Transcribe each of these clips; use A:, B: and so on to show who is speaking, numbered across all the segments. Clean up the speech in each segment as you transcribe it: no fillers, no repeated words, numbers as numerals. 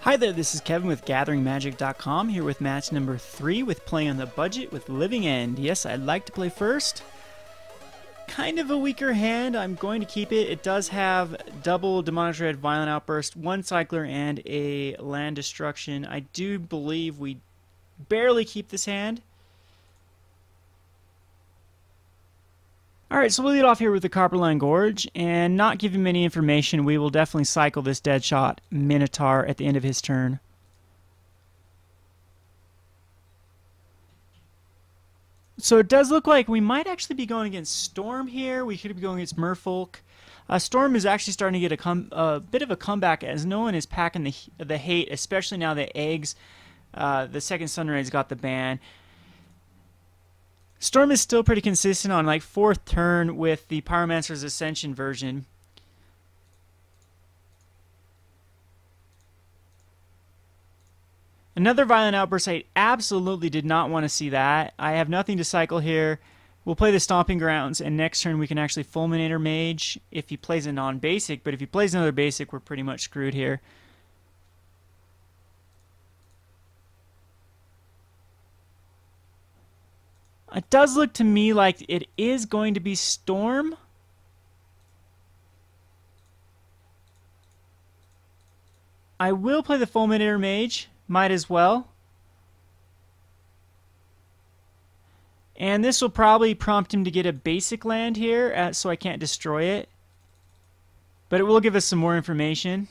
A: Hi there, this is Kevin with GatheringMagic.com, here with match number 3 with Playing on the Budget with Living End. Yes, I'd like to play first. Kind of a weaker hand, I'm going to keep it. It does have double Demonic Dread, Violent Outburst, 1 Cycler, and a Land Destruction. I do believe we barely keep this hand. Alright, so we'll lead off here with the Copperline Gorge, and not give him any information. We will definitely cycle this Deadshot Minotaur at the end of his turn. So it does look like we might actually be going against Storm here. We could be going against Merfolk. Storm is actually starting to get a bit of a comeback, as no one is packing the hate, especially now that Eggs, the second Sunrise, got the ban. Storm is still pretty consistent on like 4th turn with the Pyromancer's Ascension version. Another Violent Outburst, I absolutely did not want to see that. I have nothing to cycle here. We'll play the Stomping Grounds, and next turn we can actually Fulminator Mage if he plays a non-basic, but if he plays another basic, we're pretty much screwed here. It does look to me like it is going to be Storm. I will play the Fulminator Mage. Might as well. And this will probably prompt him to get a basic land here, so I can't destroy it. But it will give us some more information.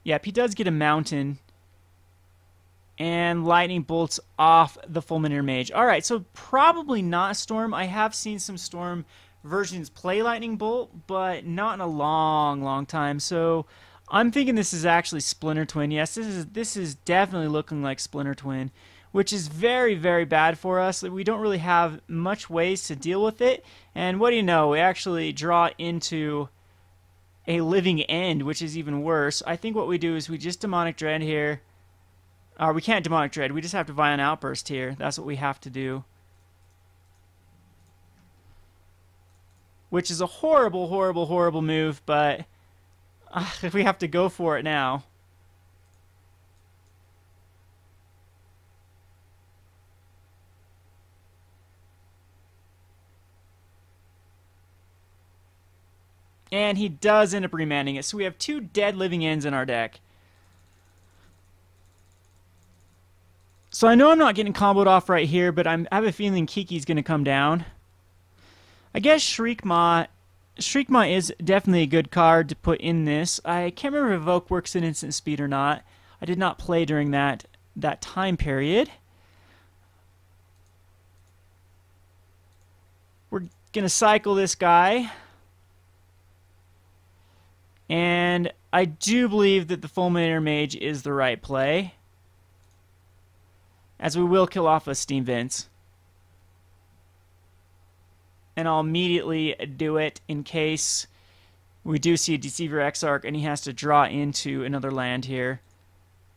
A: Yep, he does get a mountain. And lightning bolts off the Fulminator Mage. Alright, so probably not Storm. I have seen some Storm versions play lightning bolt, but not in a long time. So I'm thinking this is actually Splinter Twin. Yes, this is definitely looking like Splinter Twin, which is very bad for us. We don't really have much ways to deal with it. And what do you know? We actually draw into a Living End, which is even worse. I think what we do is we just Demonic Dread here. We can't Demonic Dread. We just have to Violent Outburst here. That's what we have to do. Which is a horrible move, but we have to go for it now. And he does end up remanding it. So we have 2 dead Living Ends in our deck. So I know I'm not getting comboed off right here, but I have a feeling Kiki's going to come down. I guess Shriekmaw is definitely a good card to put in this. I can't remember if Evoke works in instant speed or not. I did not play during that time period. We're going to cycle this guy. And I do believe that the Fulminator Mage is the right play, as we will kill off a Steam Vents. And I'll immediately do it in case we do see a Deceiver Exarch and he has to draw into another land here.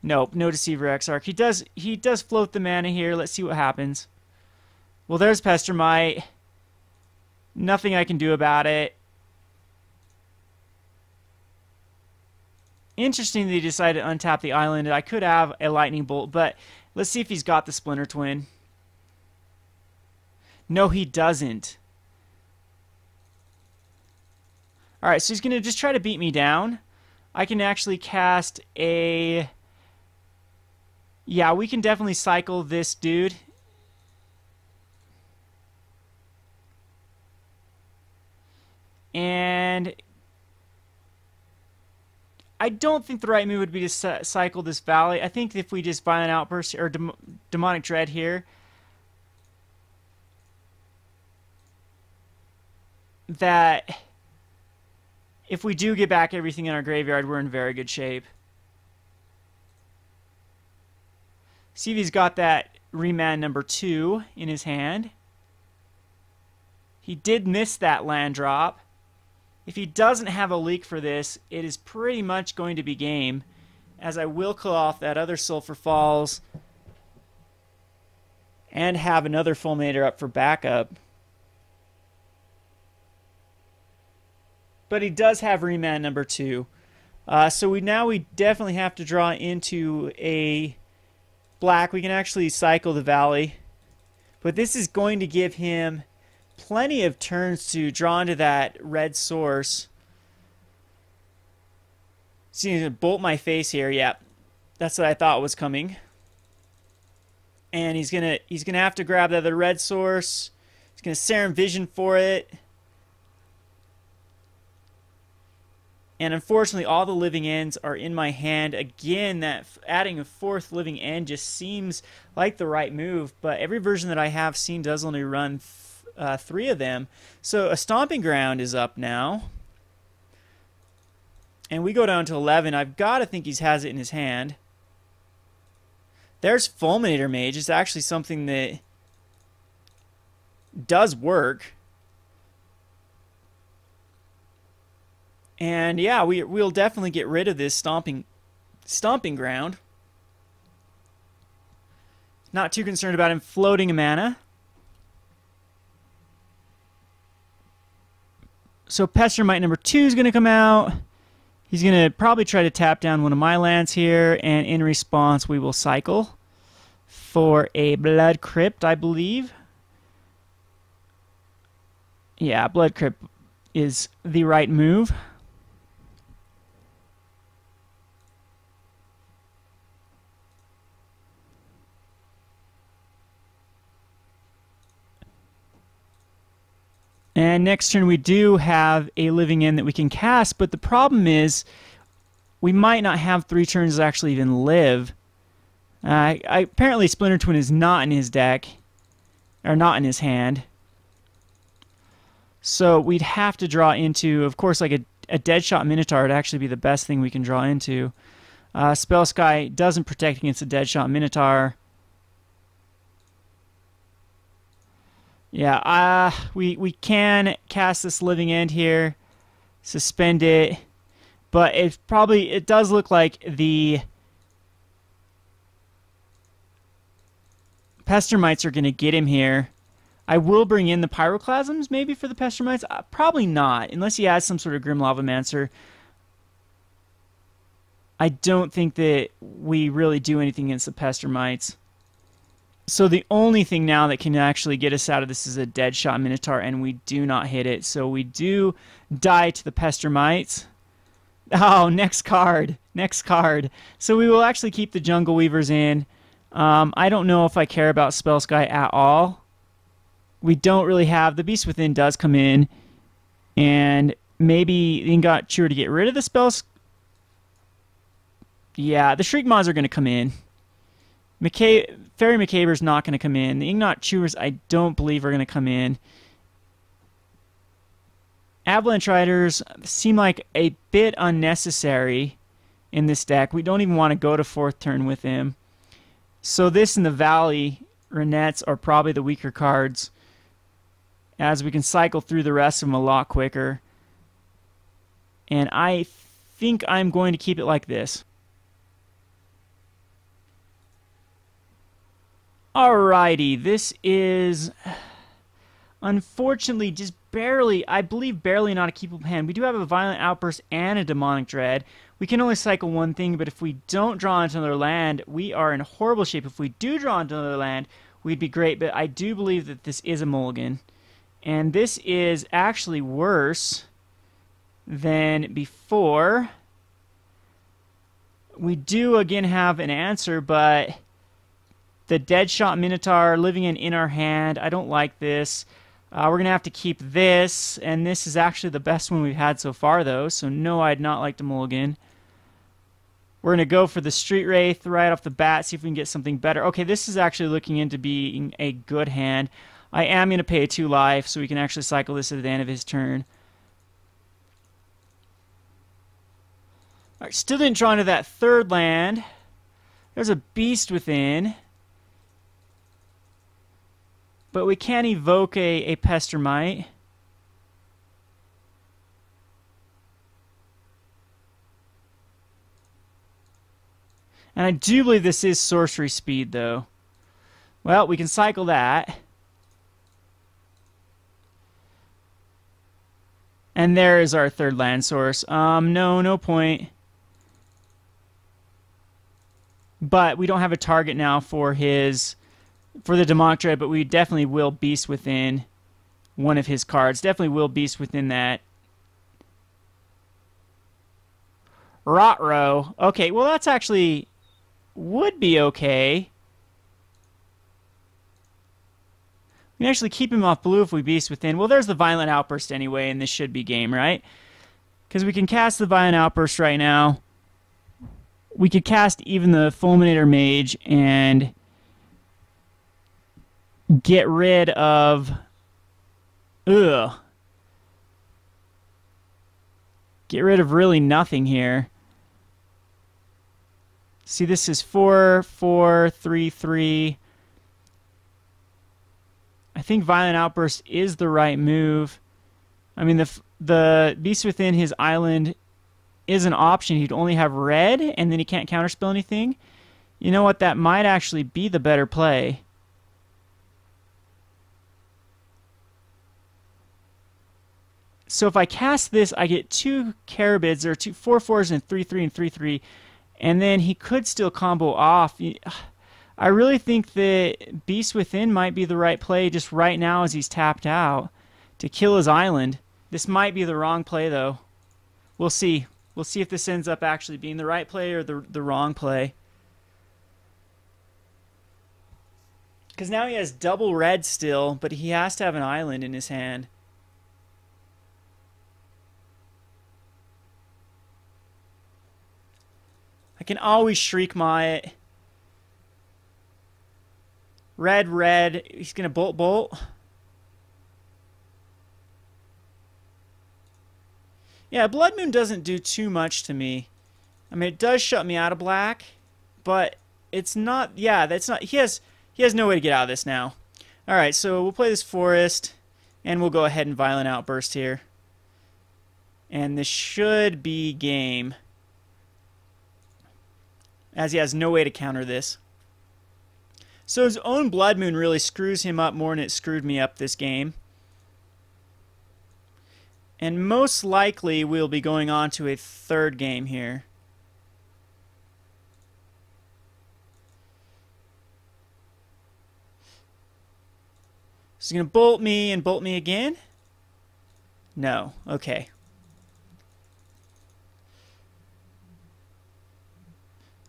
A: Nope, no Deceiver Exarch. He does float the mana here. Let's see what happens. Well, there's Pestermite. Nothing I can do about it. Interesting that he decided to untap the island. I could have a Lightning Bolt, but let's see if he's got the Splinter Twin. No, he doesn't. Alright, so he's going to just try to beat me down. I can actually cast a... Yeah, we can definitely cycle this dude. And I don't think the right move would be to cycle this Valley. I think if we just Violent Outburst or Demonic Dread here, that if we do get back everything in our graveyard, we're in very good shape. See if he's got that remand number 2 in his hand. He did miss that land drop. If he doesn't have a leak for this, it is pretty much going to be game, as I will kill off that other Sulphur Falls and have another Fulminator up for backup. But he does have remand number 2. So we definitely have to draw into a black. We can actually cycle the Valley, but this is going to give him plenty of turns to draw into that red source. So he's gonna bolt my face here. Yeah, that's what I thought was coming. And he's gonna have to grab the other red source. He's gonna Serum Vision for it. And unfortunately, all the living ends are in my hand. Again, that adding a fourth living end just seems like the right move. But every version that I have seen does only run 3 of them. So a Stomping Ground is up now. And we go down to 11. I've got to think he has it in his hand. There's Fulminator Mage. It's actually something that does work. And yeah, we'll definitely get rid of this Stomping Ground. Not too concerned about him floating a mana. So Pestermite number 2 is going to come out. He's going to probably try to tap down one of my lands here, and in response we will cycle for a Blood Crypt, I believe. Yeah, Blood Crypt is the right move. And next turn we do have a living end that we can cast, but the problem is we might not have 3 turns to actually even live. Apparently Splinter Twin is not in his deck, or not in his hand. So we'd have to draw into, of course, like a Deadshot Minotaur would actually be the best thing we can draw into. Spell Sky doesn't protect against a Deadshot Minotaur. Yeah, we can cast this living end here, suspend it, but it does look like the Pestermites are going to get him here. I will bring in the Pyroclasms maybe for the Pestermites. Probably not, unless he has some sort of Grim Lavamancer. I don't think that we really do anything against the Pestermites. So the only thing now that can actually get us out of this is a Deadshot Minotaur, and we do not hit it. So we do die to the Pestermites. Oh, next card. Next card. So we will actually keep the Jungle Weavers in. I don't know if I care about Spell Sky at all. We don't really have... The Beast Within does come in. And maybe Ingot Chewer to get rid of the spells. Yeah, the Shriekmaws are going to come in. Faeri Macabre is not going to come in. The Ingot Chewers, I don't believe, are going to come in. Avalanche Riders seem like a bit unnecessary in this deck. We don't even want to go to 4th turn with him. So this and the Valley Rannets are probably the weaker cards, as we can cycle through the rest of them a lot quicker. And I think I'm going to keep it like this. Alrighty, this is unfortunately just barely, I believe barely not a keepable hand. We do have a Violent Outburst and a Demonic Dread. We can only cycle one thing, but if we don't draw into another land, we are in horrible shape. If we do draw into another land, we'd be great, but I do believe that this is a mulligan. And this is actually worse than before. We do again have an answer, but the Deadshot Minotaur living in our hand. I don't like this. We're going to have to keep this, and this is actually the best one we've had so far, though, so no, I'd not like to mulligan. We're going to go for the Street Wraith right off the bat, see if we can get something better. Okay, this is actually looking into being a good hand. I am going to pay 2 life, so we can actually cycle this at the end of his turn. All right, still didn't draw into that 3rd land. There's a Beast Within. But we can evoke a Pestermite. And I do believe this is sorcery speed, though. Well, we can cycle that. And there is our 3rd land source. No point. But we don't have a target now for the Demonic Dread, but we definitely will Beast Within one of his cards. Definitely will Beast Within that. Rotro. Okay, well that's actually would be okay. We can actually keep him off blue if we Beast Within. Well, there's the Violent Outburst anyway, and this should be game, right? Because we can cast the Violent Outburst right now. We could cast even the Fulminator Mage and get rid of... Ugh. Get rid of really nothing here. See, this is 4, 4, 3, 3. I think Violent Outburst is the right move. I mean, the Beast Within his island is an option. He'd only have red, and then he can't counterspell anything. You know what? That might actually be the better play. So if I cast this, I get 2 Carabids, or 4 4s and 3 3 and 3 3, and then he could still combo off. I really think that Beast Within might be the right play just right now as he's tapped out to kill his island. This might be the wrong play, though. We'll see. We'll see if this ends up actually being the right play or the wrong play. Because now he has double red still, but he has to have an island in his hand. I can always Shriekmaw it. Red, red. He's going to bolt, bolt. Yeah, Blood Moon doesn't do too much to me. I mean, it does shut me out of black, but it's not... Yeah, that's not... He has no way to get out of this now. All right, so we'll play this Forest, and we'll go ahead and Violent Outburst here. And this should be game, as he has no way to counter this. So his own Blood Moon really screws him up more than it screwed me up this game. And most likely we'll be going on to a third game here. Is he going to bolt me and bolt me again? No. Okay.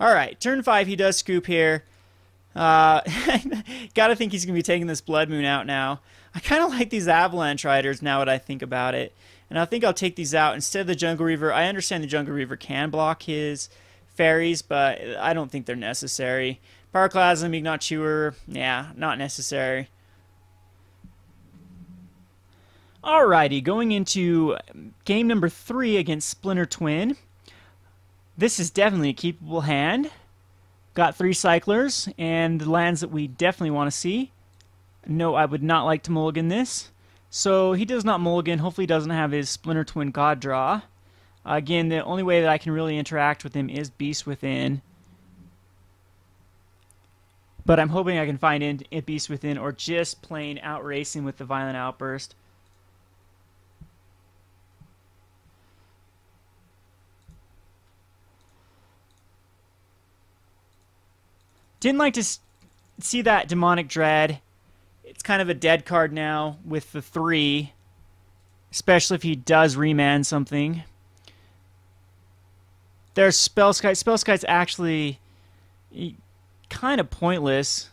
A: Alright, turn 5 he does scoop here. Gotta think he's going to be taking this Blood Moon out now. I kind of like these Avalanche Riders now that I think about it. And I think I'll take these out instead of the Jungle Reaver. I understand the Jungle Reaver can block his fairies, but I don't think they're necessary. Pyroclasm, Ingot Chewer, yeah, not necessary. Alrighty, going into game number 3 against Splinter Twin. This is definitely a keepable hand. Got 3 cyclers and the lands that we definitely want to see. No, I would not like to mulligan this. So he does not mulligan. Hopefully he doesn't have his Splinter Twin God draw. Again, the only way that I can really interact with him is Beast Within. But I'm hoping I can find it Beast Within or just plain outracing with the Violent Outburst. Didn't like to see that Demonic Dread. It's kind of a dead card now with the 3, especially if he does remand something. There's Spellskite. Spellskite's actually kind of pointless.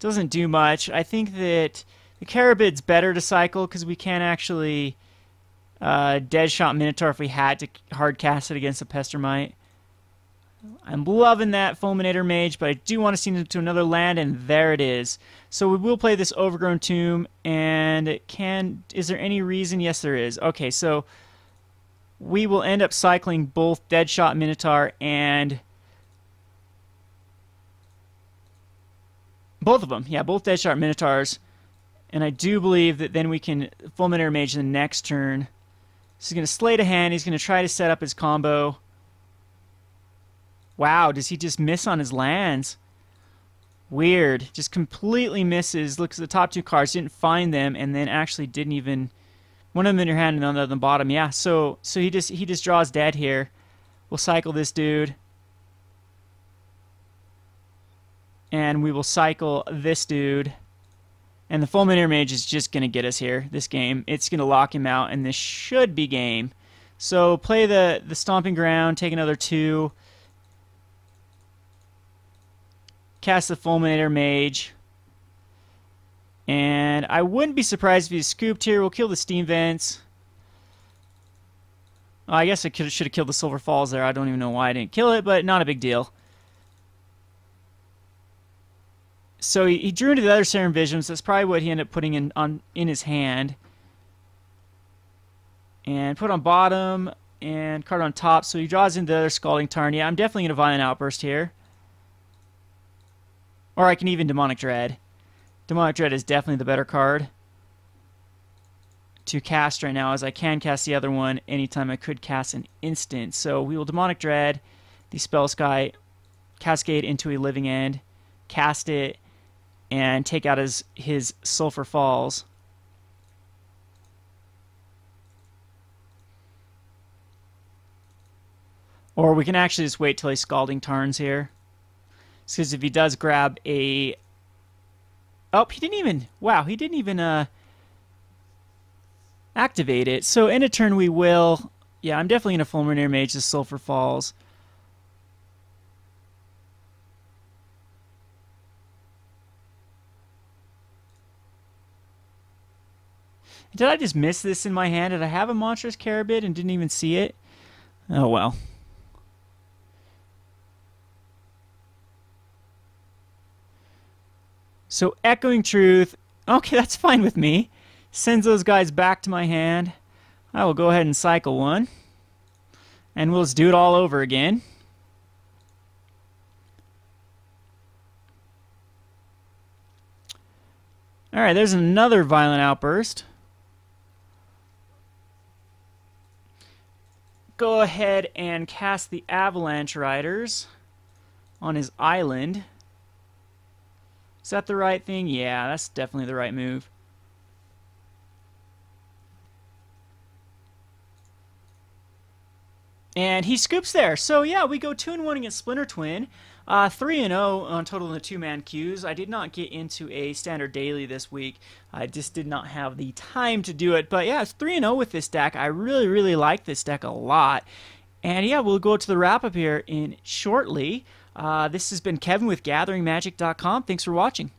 A: Doesn't do much. I think that the Carabid's better to cycle because we can actually Deadshot Minotaur if we had to hard cast it against a Pestermite. I'm loving that Fulminator Mage, but I do want to send it to another land, and there it is. So we will play this Overgrown Tomb, and is there any reason? Yes, there is. Okay, so we will end up cycling both Deadshot Minotaur and... both of them. Yeah, both Deadshot Minotaurs. And I do believe that then we can Fulminator Mage the next turn. So he's going to slate a hand. He's going to try to set up his combo. Wow, does he just miss on his lands? Weird. Just completely misses. Looks at the top 2 cards, didn't find them, and then actually didn't even... one of them in your hand and another on the bottom. Yeah, so he just draws dead here. We'll cycle this dude. And we will cycle this dude. And the Fulminator Mage is just going to get us here, this game. It's going to lock him out, and this should be game. So play the Stomping Ground, take another 2. Cast the Fulminator Mage. And I wouldn't be surprised if he's scooped here. We'll kill the Steam Vents. Oh, I guess I should have killed the Silver Falls there. I don't even know why I didn't kill it, but not a big deal. So he drew into the other Serum Visions. That's probably what he ended up putting in his hand. And put on bottom and card on top. So he draws into the other Scalding Tarn. Yeah, I'm definitely going to Violent Outburst here. Or I can even Demonic Dread. Demonic Dread is definitely the better card to cast right now, as I can cast the other one anytime I could cast an instant. So we will Demonic Dread, the Spellskite, Cascade into a Living End, cast it, and take out his Sulphur Falls. Or we can actually just wait till he Scalding Tarns here. Because if he does grab a... Oh, he didn't even... Wow, he didn't even activate it. So in a turn we will... Yeah, I'm definitely going to Fulminator Mage the Sulphur Falls. Did I just miss this in my hand? Did I have a Monstrous Carabid and didn't even see it? Oh well. So Echoing Truth, okay, that's fine with me. Sends those guys back to my hand. I will go ahead and cycle one. And we'll just do it all over again. Alright, there's another Violent Outburst. Go ahead and cast the Avalanche Riders on his island. Is that the right thing? Yeah, that's definitely the right move. And he scoops there. So yeah, we go 2-1 against Splinter Twin. 3-0 on total in the 2-man queues. I did not get into a standard daily this week. I just did not have the time to do it. But yeah, it's 3-0 with this deck. I really, really like this deck a lot. And yeah, we'll go to the wrap-up here in shortly. This has been Kevin with GatheringMagic.com. Thanks for watching.